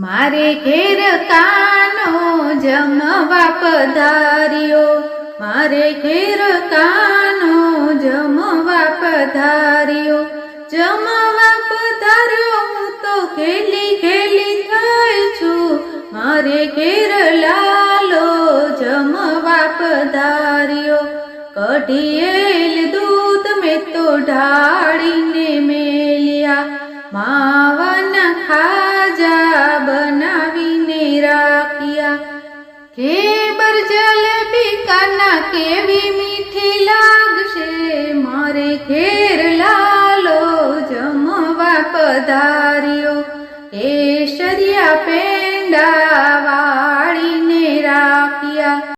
મારે ઘેર કાનો જમવા પધાર્યો, મારે ઘેર કાનો જમવા પધાર્યો, જમવા પધાર્યો હું તો ખેલી ખેલી થઈ છું, મારે ઘેર લાલો જમવા પધાર્યો, કઢિયેલ દૂધ મેં તો ઢાળીને મેલ્યા, માવાના ખાજા બનાવીને રાખ્યા, ખેબર જલેબી કાના કેવી મીઠી લાગશે, મારે ઘેર લાલો જમવા પધાર્યો, કેસરિયા પેંડા વાળીને રાખ્યા.